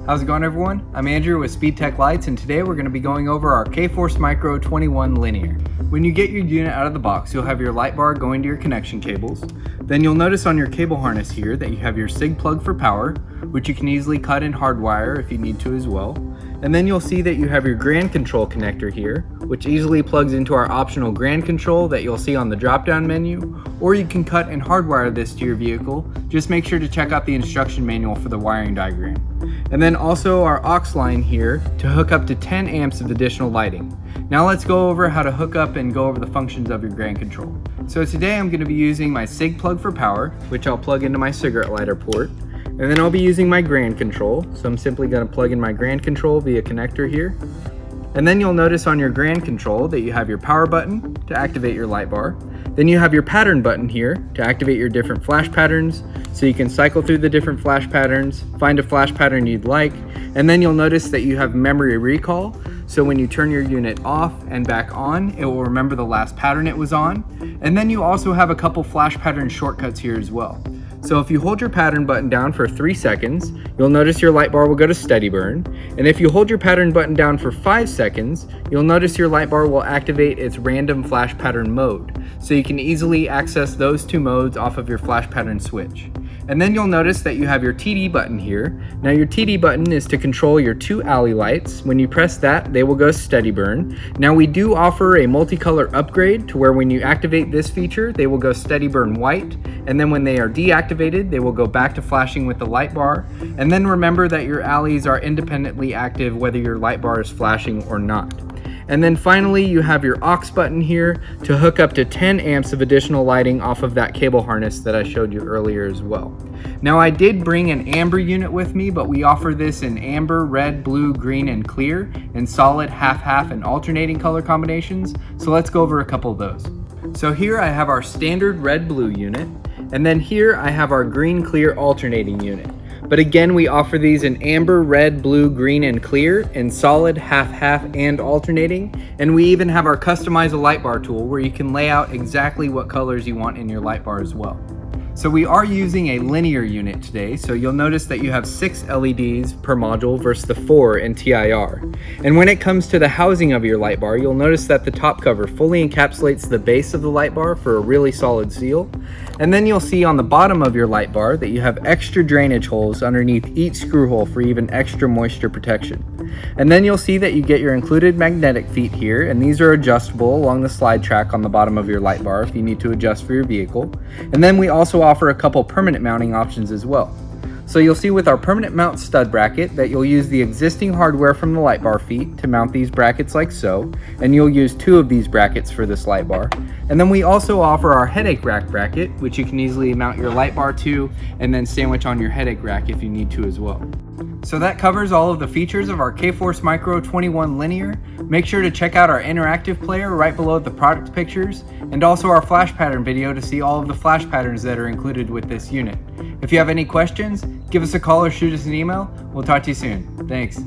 How's it going, everyone? I'm Andrew with SpeedTech Lights, and today we're going to be going over our K-Force Micro 21 linear. When you get your unit out of the box, you'll have your light bar going to your connection cables. Then you'll notice on your cable harness here that you have your SIG plug for power, which you can easily cut and hardwire if you need to as well. And then you'll see that you have your grand control connector here, which easily plugs into our optional grand control that you'll see on the drop-down menu, or you can cut and hardwire this to your vehicle. Just make sure to check out the instruction manual for the wiring diagram. And then also our aux line here to hook up to 10 amps of additional lighting. Now let's go over how to hook up and go over the functions of your grand control. So today I'm going to be using my SIG plug for power, which I'll plug into my cigarette lighter port. And then I'll be using my grand control, so I'm simply going to plug in my grand control via connector here. And then you'll notice on your grand control that you have your power button to activate your light bar. Then you have your pattern button here to activate your different flash patterns, so you can cycle through the different flash patterns, find a flash pattern you'd like, and then you'll notice that you have memory recall, so when you turn your unit off and back on, it will remember the last pattern it was on. And then you also have a couple flash pattern shortcuts here as well. So if you hold your pattern button down for 3 seconds, you'll notice your light bar will go to steady burn. And if you hold your pattern button down for 5 seconds, you'll notice your light bar will activate its random flash pattern mode. So you can easily access those two modes off of your flash pattern switch. And then you'll notice that you have your TD button here. Now your TD button is to control your 2 alley lights. When you press that, they will go steady burn. Now we do offer a multicolor upgrade to where when you activate this feature, they will go steady burn white. And then when they are deactivated, they will go back to flashing with the light bar. And then remember that your alleys are independently active whether your light bar is flashing or not. And then finally, you have your aux button here to hook up to 10 amps of additional lighting off of that cable harness that I showed you earlier as well. Now I did bring an amber unit with me, but we offer this in amber, red, blue, green, and clear, and solid, half-half, and alternating color combinations. So let's go over a couple of those. So here I have our standard red-blue unit, and then here I have our green-clear alternating unit. But again, we offer these in amber, red, blue, green, and clear, in solid, half-half, and alternating. And we even have our customize a light bar tool where you can lay out exactly what colors you want in your light bar as well. So we are using a linear unit today, so you'll notice that you have 6 LEDs per module versus the 4 in TIR. And when it comes to the housing of your light bar, you'll notice that the top cover fully encapsulates the base of the light bar for a really solid seal. And then you'll see on the bottom of your light bar that you have extra drainage holes underneath each screw hole for even extra moisture protection. And then you'll see that you get your included magnetic feet here, and these are adjustable along the slide track on the bottom of your light bar if you need to adjust for your vehicle. And then we also offer a couple permanent mounting options as well. So you'll see with our permanent mount stud bracket that you'll use the existing hardware from the light bar feet to mount these brackets like so, and you'll use 2 of these brackets for this light bar. And then we also offer our headache rack bracket, which you can easily mount your light bar to and then sandwich on your headache rack if you need to as well. So that covers all of the features of our K-Force Micro 21 linear. Make sure to check out our interactive player right below the product pictures, and also our flash pattern video to see all of the flash patterns that are included with this unit. If you have any questions, give us a call or shoot us an email. We'll talk to you soon. Thanks.